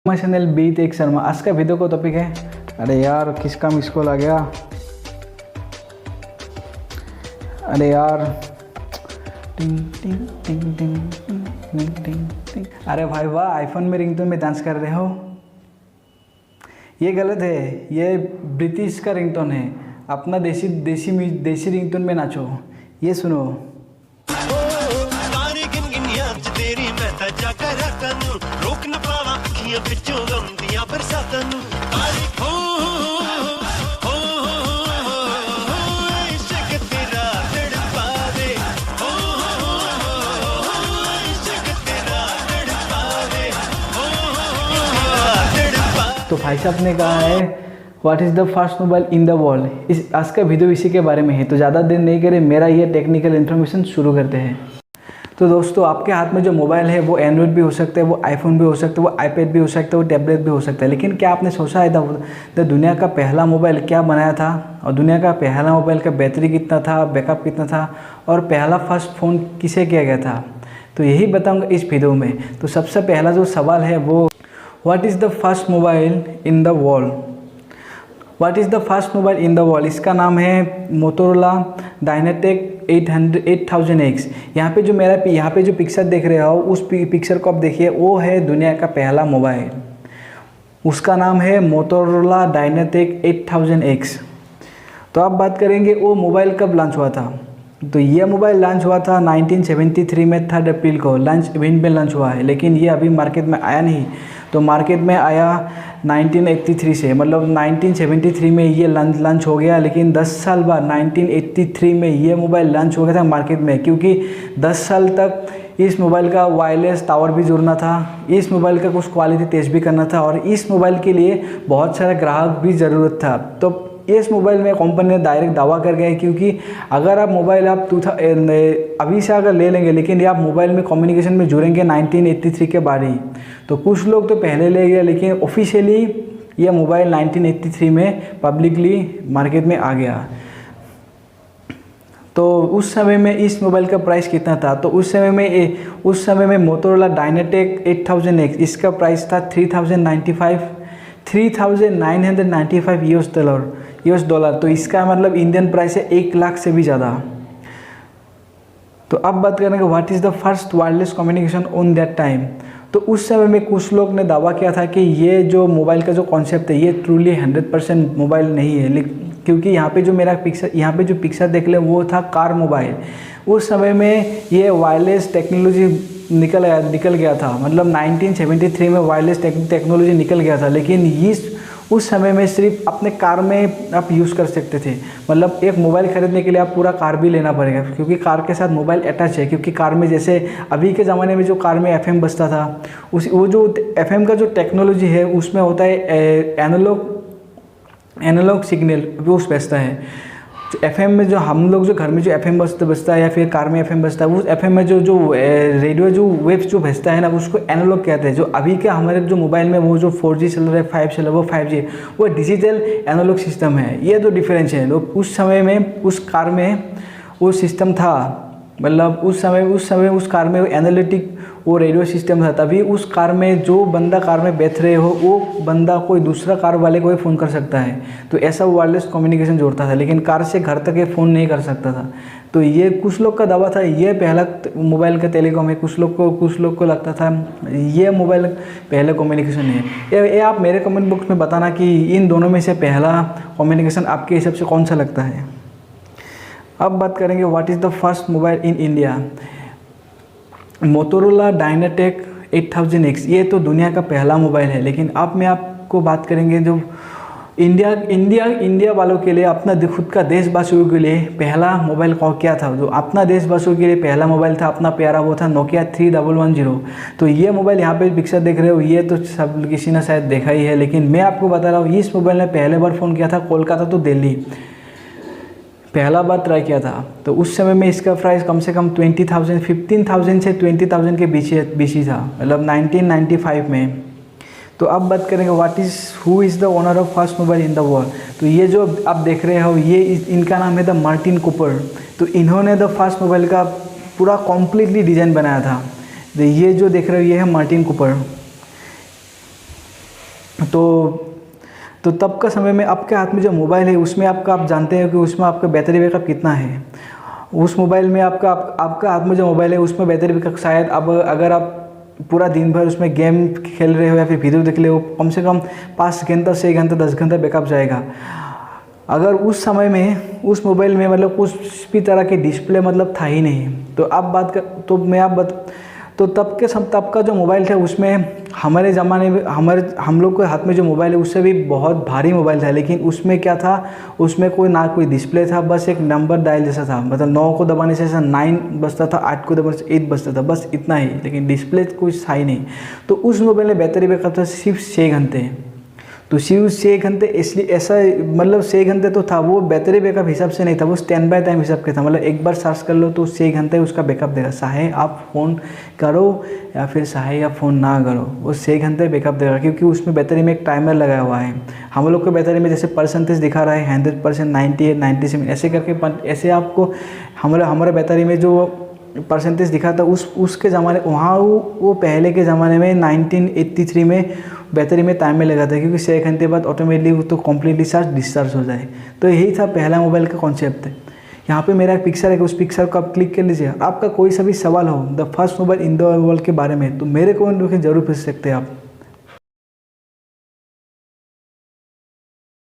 My channel बीत एक शर्मा। आज का वीडियो का टॉपिक है, अरे यार किसका मिस कॉल आ गया। अरे यार टिंग टिंग टिंग टिंग टिंग टिंग टिंग। अरे भाई वाह, आईफोन में रिंगटोन में डांस कर रहे हो। ये गलत है, ये ब्रिटिश का रिंगटोन है। अपना देसी रिंगटोन में नाचो। ये सुनो। तो भाई साहब ने कहा है what is the first mobile in the world. इस आज का वीडियो इसी के बारे में है। तो ज़्यादा देर नहीं करें, मेरा ये टेक्निकल इन्फॉर्मेशन शुरू करते हैं। तो दोस्तों, आपके हाथ में जो मोबाइल है वो एंड्रॉयड भी हो सकता है, वो आईफोन भी हो सकता है, वो आईपैड भी हो सकता है, वो टैबलेट भी हो सकता है। लेकिन क्या आपने सोचा है द दुनिया का पहला मोबाइल क्या बनाया था, और दुनिया का पहला मोबाइल का बैटरी कितना था, बैकअप कितना था, और पहला फर्स्ट फ़ोन किसे किया गया था? तो यही बताऊँगा इस वीडियो में। तो सबसे पहला जो सवाल है वो, what is the first mobile in the world. What is the first mobile in the world. इसका नाम है मोटोरोला डायनाटेक 8000X। यहाँ पे जो पिक्चर देख रहे हो, उस पिक्चर को आप देखिए, वो है दुनिया का पहला मोबाइल। उसका नाम है मोटोरोला डायनाटेक 8000X। तो अब बात करेंगे वो मोबाइल कब लॉन्च हुआ था। तो ये मोबाइल लॉन्च हुआ था 1973 में, 3 अप्रैल को लॉन्च इवेंट में लॉन्च हुआ है। लेकिन ये अभी मार्केट में आया नहीं। तो मार्केट में आया 1983 से, मतलब 1973 में ये लॉन्च हो गया। लेकिन 10 साल बाद 1983 में ये मोबाइल लॉन्च हो गया था मार्केट में, क्योंकि 10 साल तक इस मोबाइल का वायरलेस टावर भी जुड़ना था, इस मोबाइल का कुछ क्वालिटी टेस्ट भी करना था, और इस मोबाइल के लिए बहुत सारे ग्राहक भी ज़रूरत था। तो इस मोबाइल में कंपनी ने डायरेक्ट दावा कर गए, क्योंकि अगर आप मोबाइल अभी से अगर ले लेंगे, लेकिन आप मोबाइल में कम्युनिकेशन में जुड़ेंगे 1983 के बाद ही। तो कुछ लोग तो पहले ले गए, लेकिन ऑफिशियली ये मोबाइल 1983 में पब्लिकली मार्केट में आ गया। तो उस समय में इस मोबाइल का प्राइस कितना था? तो उस समय में मोटोरोला डायनाटेक 8000X, इसका प्राइस था $3,995 US डॉलर। तो इसका मतलब इंडियन प्राइस है 1 लाख से भी ज़्यादा। तो अब बात करेंगे what is the first wireless communication on that time. तो उस समय में कुछ लोग ने दावा किया था कि ये जो मोबाइल का जो कॉन्सेप्ट है ये ट्रूली 100% मोबाइल नहीं है, क्योंकि यहाँ पे जो पिक्चर देख ले वो था कार मोबाइल। उस समय में ये वायरलेस टेक्नोलॉजी निकल गया था, मतलब 1973 में वायरलेस टेक्नोलॉजी निकल गया था। लेकिन उस समय में सिर्फ अपने कार में आप यूज़ कर सकते थे। मतलब एक मोबाइल ख़रीदने के लिए आप पूरा कार भी लेना पड़ेगा, क्योंकि कार के साथ मोबाइल अटैच है। क्योंकि कार में, जैसे अभी के ज़माने में जो कार में FM बजता था, वो जो FM का जो टेक्नोलॉजी है उसमें होता है एनालॉग सिग्नल, वो उस बजता है। जो FM में, जो हम लोग जो घर में जो FM बजता है, या फिर कार में FM बजता है, वो FM में जो रेडियो जो वेव्स जो भेजता है ना, उसको एनालॉग कहते हैं। जो अभी के हमारे जो मोबाइल में वो जो 4G चल रहा है, 5 चल रहा है, वो 5G, वो डिजिटल एनालॉग सिस्टम है। ये तो डिफरेंस है। लोग उस समय में उस कार में वो सिस्टम था, मतलब उस समय उस कार में एनालिटिक वो रेडियो सिस्टम था। तभी उस कार में जो बंदा कार में बैठ रहे हो, वो बंदा कोई दूसरा कार वाले को ही फ़ोन कर सकता है। तो ऐसा वायरलेस कम्युनिकेशन जोड़ता था, लेकिन कार से घर तक ये फ़ोन नहीं कर सकता था। तो ये कुछ लोग का दावा था ये पहला मोबाइल का टेलीकॉम है। कुछ लोग को लगता था ये मोबाइल पहला कम्युनिकेशन है। ये आप मेरे कमेंट बॉक्स में बताना कि इन दोनों में से पहला कम्युनिकेशन आपके हिसाब से कौन सा लगता है। अब बात करेंगे what is the first mobile in India. Motorola Dynatec 8000X, ये तो दुनिया का पहला मोबाइल है। लेकिन अब मैं आपको बात करेंगे जो इंडिया वालों के लिए, अपना खुद का देशवासियों के लिए पहला मोबाइल क्या था। जो अपना देशवासियों के लिए पहला मोबाइल था अपना प्यारा, वो था नोकिया 3110। तो ये मोबाइल यहाँ पे पिक्चर देख रहे हो, ये तो सब किसी ने शायद देखा ही है। लेकिन मैं आपको बता रहा हूँ, इस मोबाइल ने पहले बार फ़ोन किया था कोलकाता तो दिल्ली, पहला बार ट्राई किया था। तो उस समय में इसका प्राइस कम से कम 15,000 से 20,000 के बीच ही था, मतलब 1995 में। तो अब बात करेंगे who is the owner of first mobile in the world. तो ये जो आप देख रहे हो, ये इनका नाम है द मार्टिन कूपर। तो इन्होंने द फर्स्ट मोबाइल का पूरा कॉम्प्लीटली डिज़ाइन बनाया था। तो ये जो देख रहे हो ये है मार्टिन कूपर। तो तब का समय में आपके हाथ में जो मोबाइल है उसमें आप जानते हैं कि उसमें आपका बैटरी बैकअप कितना है। उस मोबाइल में आपका हाथ में जो मोबाइल है उसमें बैटरी बैकअप शायद अब अगर आप पूरा दिन भर उसमें गेम खेल रहे हो या फिर वीडियो देख रहे हो, कम से कम 5 घंटा 6 घंटा 10 घंटा बैकअप जाएगा। अगर उस समय में उस मोबाइल में मतलब कुछ भी तरह की डिस्प्ले मतलब था ही नहीं, तो तब का जो मोबाइल था उसमें हमारे ज़माने में हम लोग के हाथ में जो मोबाइल है उससे भी बहुत भारी मोबाइल था, लेकिन उसमें क्या था, उसमें कोई डिस्प्ले था, बस एक नंबर डायल जैसा था, मतलब 9 को दबाने से 9 बजता था, 8 को दबाने से 8 बजता था, बस इतना ही, लेकिन डिस्प्ले कुछ था ही नहीं। तो उस मोबाइल में बैटरी बैकअप था सिर्फ 6 घंटे। तो सिर्फ 6 घंटे, इसलिए ऐसा मतलब 6 घंटे तो था, वो बैटरी बैकअप हिसाब से नहीं था, वो स्टैंड बाय टाइम हिसाब के था, मतलब एक बार चार्ज कर लो तो 6 घंटे उसका बैकअप देगा, चाहे आप फ़ोन करो या फिर चाहे आप फ़ोन ना करो, वो 6 घंटे बैकअप देगा, क्योंकि उसमें बैटरी में एक टाइमर लगाया हुआ है। हम लोग के बैटरी में जैसे परसेंटेज दिखा रहा है 100%, 98, 97 ऐसे करके, ऐसे आपको हमारे बैटरी में जो परसेंटेज दिखा था उसके ज़माने वहाँ वो पहले के ज़माने में 1983 में बैटरी में टाइम में लगा था, क्योंकि 6 घंटे बाद ऑटोमेटिकली वो तो कम्प्लीटली चार्ज डिस्चार्ज हो जाए। तो यही था पहला मोबाइल का कॉन्सेप्ट। यहाँ पे मेरा एक पिक्चर है, उस पिक्चर को आप क्लिक कर लीजिए। आपका कोई सा भी सवाल हो the first mobile in the world के बारे में, तो मेरे को जरूर पूछ सकते हैं आप।